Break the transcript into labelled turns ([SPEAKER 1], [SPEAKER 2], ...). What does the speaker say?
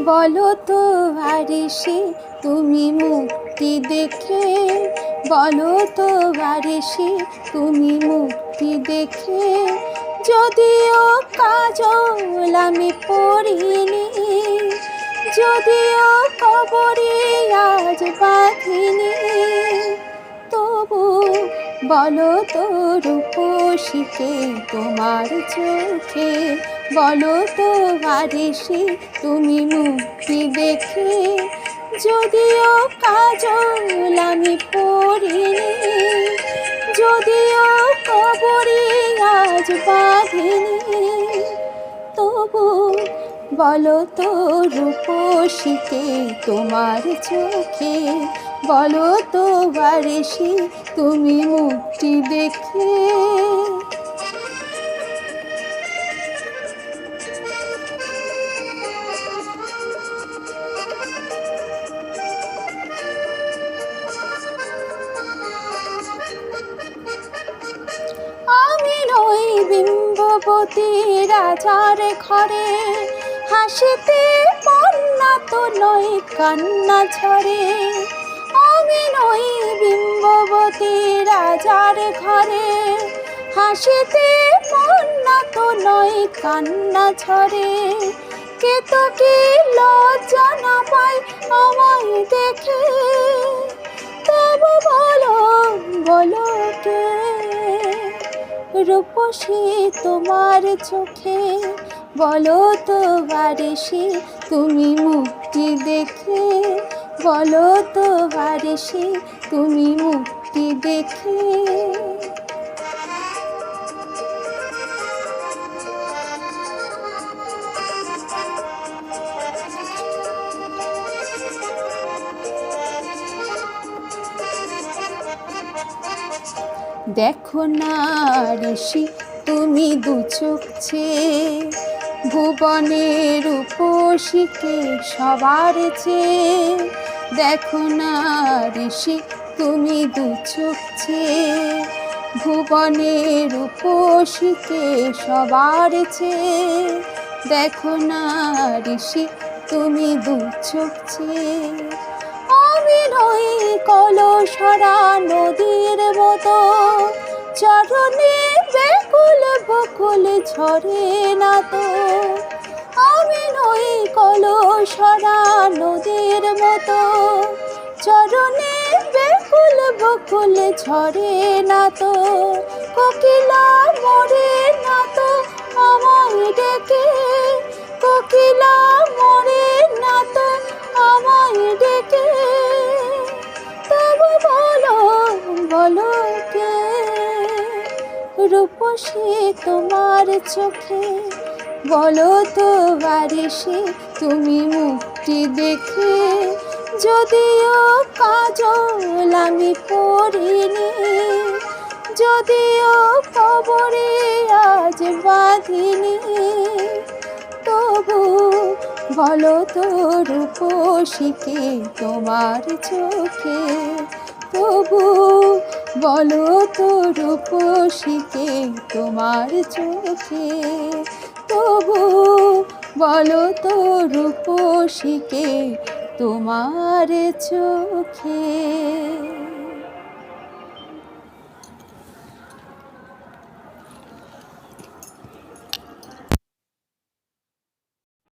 [SPEAKER 1] বলো তো আরিশি তুমি মুক্তি দেখে, বলো তো আরিশি তুমি মুক্তি দেখে, যদিও কাজল আমি পড়িনি, যদিও কবরে আজ বাঁধিনি, তবু বলো তো রূপসীকে তোমার চোখে, বলো তো আরিশি তুমি মুক্তি দেখে, যদিও কাজল আমি পড়িনি, যদিও কবরে আজ বাঁধিনি, তবু বলো তো রূপসীকে তোমার চোখে, বলো তো আরিশি তুমি মুক্তি দেখে। আমি নই বিম্ববতী রাজার ঘরে, হাসিতে বন্যা তো নয় কান্না ঝরে। আমি নই বিম্ববতী রাজার ঘরে, হাসিতে বন্যা তো নয় কান্না ঝরে। কে তো কি লজ্জা না পায় আমায় দেখে, তবু বলো বলো কে রূপসী তোমার চোখে, বলো তো আরিশি তুমি মুক্তি দেখে, বলো তো আরিশি তুমি মুক্তি দেখে। দেখো না আরিশি তুমি দু চোখ চেয়ে, ভুবনের রূপসীকে সবার চেয়ে। দেখো না আরিশি তুমি দু চোখ চেয়ে, ভুবনের রূপসীকে সবার চেয়ে। দেখো না আরিশি তুমি দু চোখ চেয়ে। আমি নই কলসরা নদীর মতো, চরণে ব্যাকুল বকুল ঝরে না তো। আমি নই কলসরা নদীর মতো, চরণে ব্যাকুল বকুল ঝরে না তো। কোকিলা মরে না তো আমায় ডেকে, কোকিলা মরে না তো আমায় ডেকে, তবু বলো বলো কে রূপসী তোমার চোখে, বলো তো আরিশি তুমি মুক্তি দেখে, যদিও কাজল আমি পড়িনি, যদিও কবরে আজ বাঁধিনি, তবু বলো তো রূপসীকে তোমার চোখে, তবু বলো তো রূপসীকে তোমার চোখে, তবু বলো তো রূপসীকে তোমার চোখে।